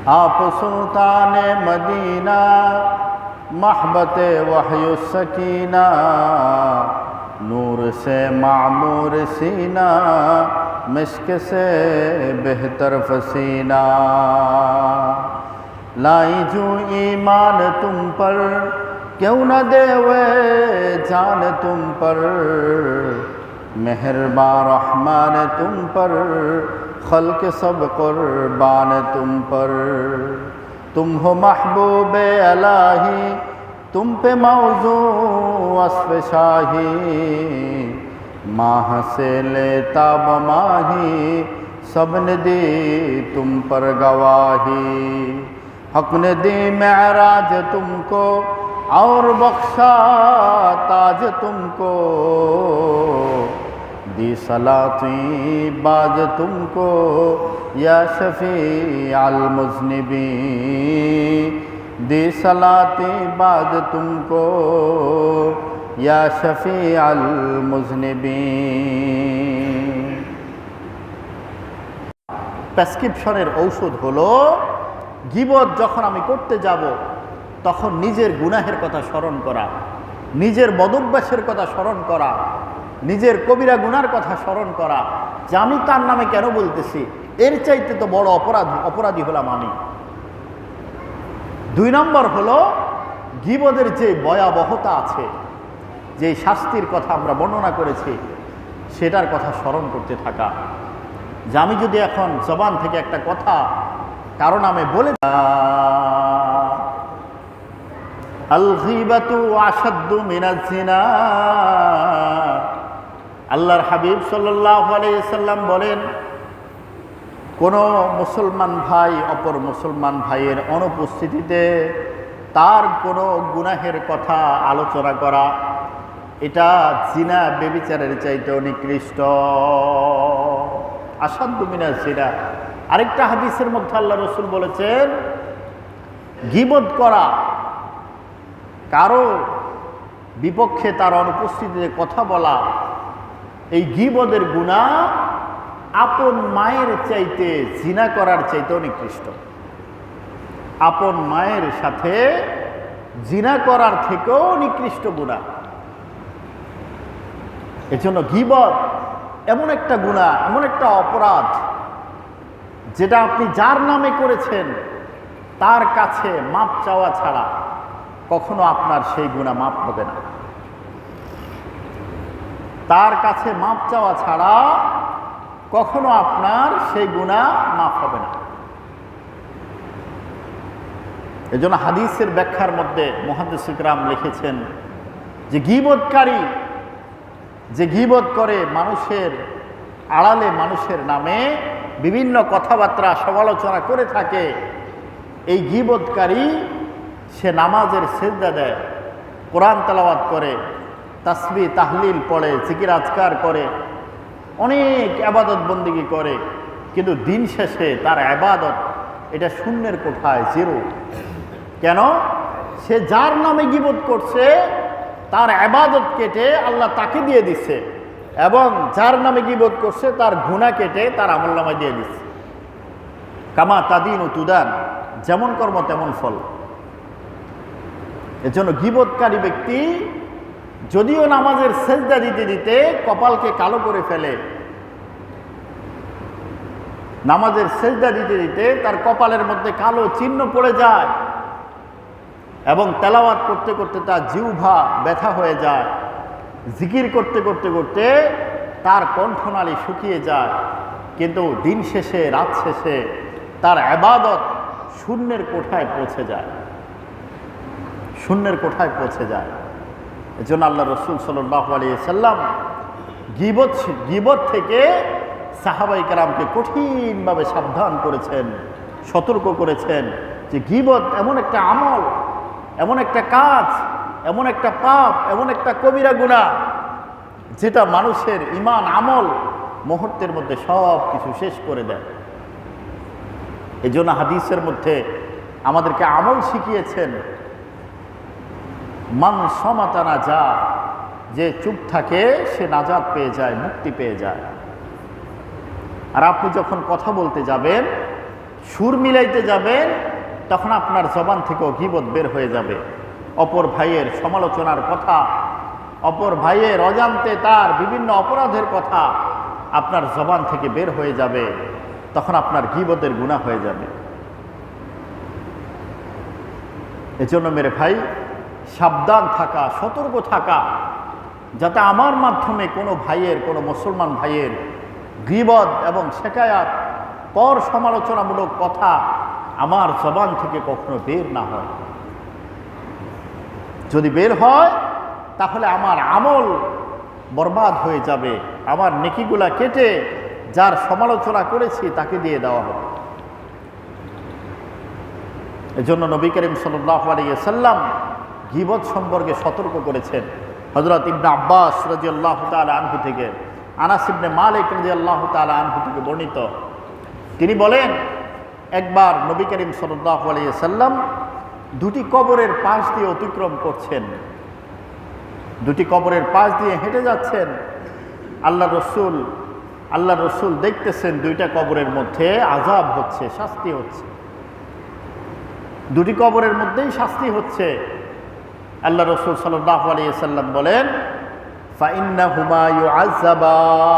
आप सुल्तान मदीना महबत वहयु सकीना नूर से मामूर सीना मिस्क से बेहतर फसीना लाई जू ईमान तुम पर क्यों न देवे जान तुम पर मेहरबान रहमान तुम पर खल्क सब कुर्बान तुम पर तुम हो महबूब इलाही तुम पे मौजू वस्फ़ शाही माह से लेता बमाही सब ने दी तुम पर गवाही हक़ ने दी मेराज तुमको और बख्शा ताज तुमको दी सलाती बाज तुमको या शफी अल मुज़निबी दी सलाती बाज तुमको या शफी अल मुज़निबी। প্রেসক্রিপশনের ঔষধ হলো গীবত যখন আমি করতে যাব তখন নিজের গুনাহের কথা স্মরণ করা, নিজের বদভ্যাসের কথা স্মরণ করা, নিজের কবিরা গুনার কথা স্মরণ করা যে আমি তার নামে কেন বলতেছি, এর চাইতে তো বড় অপরাধী হলাম আমি। 2 নম্বর হলো গীবতের যে ভয়াবহতা আছে, যে শাস্তির কথা আমরা বর্ণনা করেছি সেটার কথা স্মরণ করতে থাকা, যে আমি যদি এখন জবান থেকে একটা কথা কারণ আমি বলে আল গীবাতু আশাদ্দু মিনাজ জিনা, আল্লাহর হাবিব সাল্লাল্লাহু আলাইহি সাল্লাম বলেন কোনো মুসলমান ভাই অপর মুসলমান ভাইয়ের অনুপস্থিতিতে তার কোনো গুনাহের কথা আলোচনা করা এটা জিনা ব্যভিচারের চাইতেও নিকৃষ্ট। আশাদ্দু মিনাজ জিনা। আরেকটা হাদিসের মধ্যে আল্লাহ রসুল বলেছেন গীবত করা, কারো বিপক্ষে তার অনুপস্থিতিতে কথা বলা, এই গীবতের গুনাহ আপন মায়ের চাইতে জিনা করার চাইতেও নিকৃষ্ট। আপন মায়ের সাথে জিনা করার থেকেও নিকৃষ্ট গুনাহ। এজন্য গীবত এমন একটা গুনাহ, এমন একটা অপরাধ যেটা আপনি যার নামে করেছেন তার কাছে মাপ চাওয়া ছাড়া কখনো আপনার সেই গুনাহ মাপ হবে না। তার কাছে মাপ চাওয়া ছাড়া কখনো আপনার সেই গুনাহ মাফ হবে না। এজন্য হাদিসের ব্যাখ্যার মধ্যে মুহাদ্দিস ইকরাম লিখেছেন যে গীবতকারী যে গীবত করে মানুষের আড়ালে মানুষের নামে বিভিন্ন কথাবার্তা সমালোচনা করে থাকে, এই গীবতকারী সে নামাজের সিজদা দেয়, কোরআন তেলাওয়াত করে, তাসবিহ তাহলিল পড়ে, জিকির আজকার করে, অনেক ইবাদত বন্দেগী করে, কিন্তু দিন শেষে তার ইবাদত এটা শূন্যের কোঠায়, জিরো। কেন? সে যার নামে গীবত করছে তার ইবাদত কেটে আল্লাহ তাকে দিয়ে দিচ্ছে, এবং যার নামে গীবত করছে তার গুনাহ কেটে তার আমলনামায় দিয়ে দিচ্ছে। কামা তাদিন ও তুদান, যেমন কর্ম তেমন ফল। এজন্য গীবতকারী ব্যক্তি যদিও নামাজের সেজদা দিতে দিতে কপালকে কালো করে ফেলে, নামাজের সেজদা দিতে দিতে তার কপালের মধ্যে কালো চিহ্ন পড়ে যায়, এবং তেলাওয়াত করতে করতে তার জিহ্বা ব্যথা হয়ে যায়, জিকির করতে করতে করতে তার কণ্ঠনালী শুকিয়ে যায়, কিন্তু দিন শেষে রাত শেষে তার ইবাদত শূন্যের কোঠায় পৌঁছে যায়, শূন্যের কোঠায় পৌঁছে যায়। এজন্য আল্লাহ রসুল সাল্লাল্লাহু আলাইহি সাল্লাম গীবত থেকে সাহাবায়ে কেরামকে কঠিনভাবে সাবধান করেছেন, সতর্ক করেছেন যে গীবত এমন একটা আমল, এমন একটা কাজ, এমন একটা পাপ, এমন একটা কবিরা গুনাহ যেটা মানুষের ঈমান আমল মুহূর্তের মধ্যে সব কিছু শেষ করে দেয়। এজন্য হাদিসের মধ্যে আমাদেরকে আমল শিখিয়েছেন, মান সমাতা নাজা, যে চুপ থাকে সে নাজাত পেয়ে যায়, মুক্তি পেয়ে যায়। আর আপনি যখন কথা বলতে যাবেন সুর মিলাইতে যাবেন তখন আপনার জবান থেকেও গীবত বের হয়ে যাবে। অপর ভাইয়ের সমালোচনার কথা, অপর ভাইয়ের অজান্তে তার বিভিন্ন অপরাধের কথা আপনার জবান থেকে বের হয়ে যাবে, তখন আপনার গীবতের গুনাহ হয়ে যাবে। এজন্য মেরে ভাই, সাবধান থাকা, সতর্ক থাকা, যাতে আমার মাধ্যমে কোনো ভাইয়ের, কোনো মুসলমান ভাইয়ের গীবত এবং শিকায়াত, পর সমালোচনামূলক কথা আমার জবান থেকে কখনো বের না হয়। যদি বের হয় তাহলে আমার আমল বরবাদ হয়ে যাবে, আমার নেকিগুলা কেটে যার সমালোচনা করেছি তাকে দিয়ে দেওয়া হবে। এজন্য নবী করিম সাল্লাল্লাহু আলাইহি ওয়াসাল্লাম গীবত সম্পর্কে সতর্ক করেছেন। হযরত ইবনে আব্বাস রাদিয়াল্লাহু তাআলা আনহু থেকে, আনাস ইবনে মালিক রাদিয়াল্লাহু তাআলা আনহু থেকে বর্ণিত, তিনি বলেন, একবার নবী করিম সাল্লাল্লাহু আলাইহি ওয়াসাল্লাম দুটি কবরের পাশ দিয়ে অতিক্রম করছেন, দুটি কবরের পাশ দিয়ে হেঁটে যাচ্ছেন। আল্লাহ রসুল দেখতেছেন দুইটা কবরের মধ্যে আযাব হচ্ছে, শাস্তি হচ্ছে, দুটি কবরের মধ্যেই শাস্তি হচ্ছে। আল্লাহ রসুল সাল্লাল্লাহু আলাইহি ওয়াসাল্লাম বলেন, ফাইন্নাহুমা ইউআযাবান,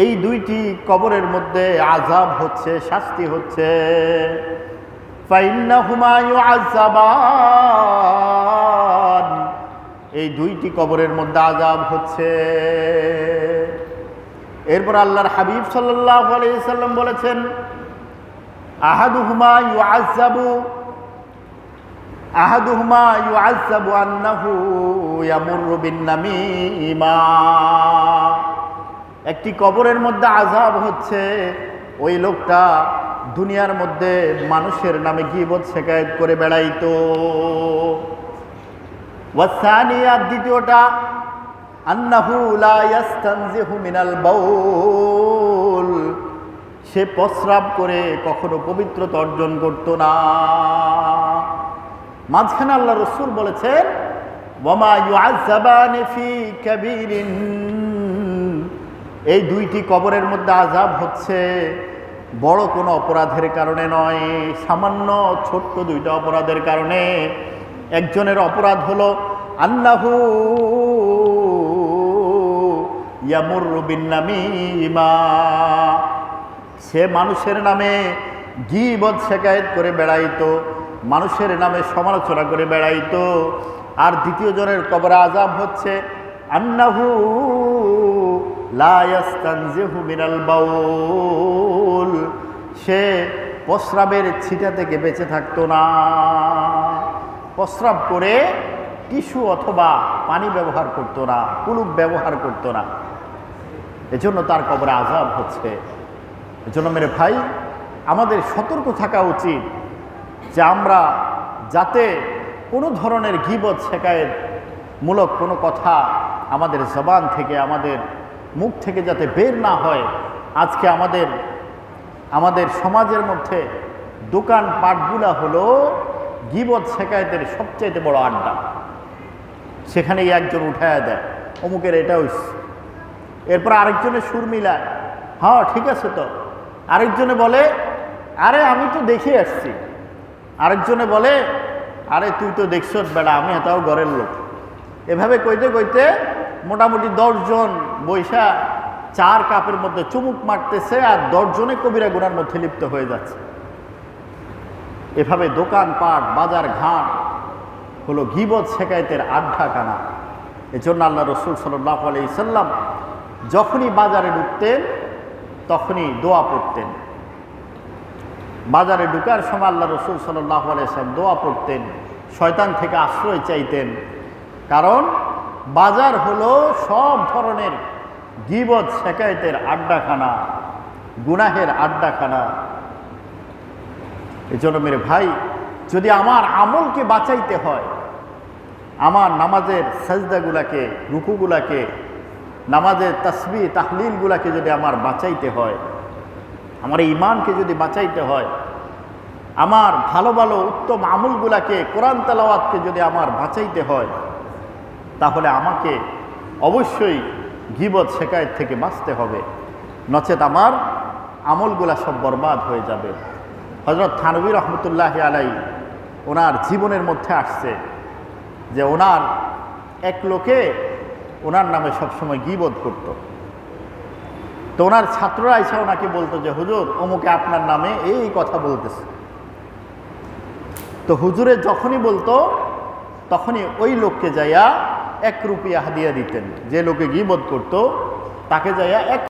এই দুইটি কবরের মধ্যে আযাব হচ্ছে, শাস্তি হচ্ছে। ফাইন্নাহুমা ইউআযাবান, এই দুইটি কবরের মধ্যে আযাব হচ্ছে। এরপর আল্লাহর হাবিব সাল্লাল্লাহু আলাইহি ওয়াসাল্লাম বলেছেন, আহাদুহুমা ইউআযাবু আন্নাহু ইয়ামুররু বিন-নামীমা, একটি কবরের মধ্যে আযাব হচ্ছে, ওই লোকটা দুনিয়ার মধ্যে মানুষের নামে গীবত শিকায়েত করে বেড়াইতো। ওয়াসানিয়া, দ্বিতীয়টা, আন্নাহু লা ইয়াস্তানজিহু মিনাল বাউল, সে প্রস্রাব করে কখনো পবিত্রতা অর্জন করত না। মাঝখানে আল্লাহ রসুল বলেছেন, ওয়ামা ইউআযাবানি ফি কাবীরিন, এই দুইটি কবরের মধ্যে আযাব হচ্ছে বড় কোনো অপরাধের কারণে নয়, সামান্য ছোট্ট দুইটা অপরাধের কারণে। একজনের অপরাধ হলো আন্নাহু ইয়ামুররু বিন-নামীমা, সে মানুষের নামে গীবত শিকায়েত করে বেড়াইতো, মানুষের নামে সমালোচনা করে বেড়াইতো। আর দ্বিতীয় জনের কবরে আযাব হচ্ছে আন্নাহু লা ইয়াস্তানজিহু মিনাল বাউল, সে প্রস্রাবের ছিটা থেকে বেঁচে থাকতো না, প্রস্রাব করে টিস্যু অথবা পানি ব্যবহার করতো না, কুলুপ ব্যবহার করতো না, এজন্য তার কবরে আযাব হচ্ছে। এজন্য মেরে ভাই, আমাদের সতর্ক থাকা উচিত যে আমরা যাতে কোনো ধরনের গীবত শিকায়েত মূলক কোনো কথা আমাদের জবান থেকে, আমাদের মুখ থেকে যাতে বের না হয়। আজকে আমাদের সমাজের মধ্যে দোকানপাটগুলা হলো গীবত শিকায়েতের সবচাইতে বড় আড্ডা। সেখানেই একজন উঠায়া দেয়, অমুকের এটা হইছে, এরপর আরেকজনের সুর মিলায়, হ্যাঁ ঠিক আছে তো। আরেকজনে বলে, আরে আমি তো দেখে আসছি। আরেকজনে বলে, আরে তুই তো দেখছস বেড়া, আমি এটাও ঘরের লোক। এভাবে কইতে কইতে মোটামুটি 10 জন বৈশা চার কাপের মধ্যে চুমুক মারতেছে, আর 10 জনে কবিরা গুনার মধ্যে লিপ্ত হয়ে যাচ্ছে। এভাবে দোকানপাট, বাজার ঘাট হলো গীবত শিকায়েতের আড্ডাখানা। এজন্য আল্লাহ রসুল সাল্লাল্লাহু আলাইহি ওয়াসাল্লাম যখনই বাজারে ঢুকতেন তখনই দোয়া পড়তেন। বাজারে ঢুকার সময় আল্লাহ রসুল সাল্লাল্লাহু আলাইহি ওয়াসাল্লাম দোয়া পড়তেন, শয়তান থেকে আশ্রয় চাইতেন। কারণ বাজার হলো সব ধরনের গীবত শিকায়েতের আড্ডাখানা, গুনাহের আড্ডাখানা। এজন্য মেরে ভাই, যদি আমার আমলকে বাঁচাইতে হয়, আমার নামাজের সাজদাগুলাকে, রুকুগুলাকে, নামাজের তাসবিহ তাহলিলগুলাকে যদি আমার বাঁচাইতে হয়, আমার ঈমানকে যদি বাঁচাইতে হয়, আমার ভালো ভালো উত্তম আমলগুলাকে, কোরআন তেলাওয়াতকে যদি আমার বাঁচাইতে হয়, তাহলে আমাকে অবশ্যই গীবত শিকায়েত থেকে বাঁচতে হবে। নচেত আমার আমলগুলা সব বরবাদ হয়ে যাবে। হযরত থানভী রহমতুল্লাহি আলাইহি ওনার জীবনের মধ্যে আসছে যে ওনার এক লোকে ওনার নামে সবসময় গীবত করত। তো ওনার ছাত্ররা এসে ওনাকে বলতো যে হুজুর অমুকে আপনার নামে এই কথা বলতেছে। তো হুজুরে যখনই বলতো তখনই ওই লোককে যাইয়া 1 রুপিয়া হাদিয়া দিতেন। যে লোকে গীবত করতো তাকে যাইয়া 1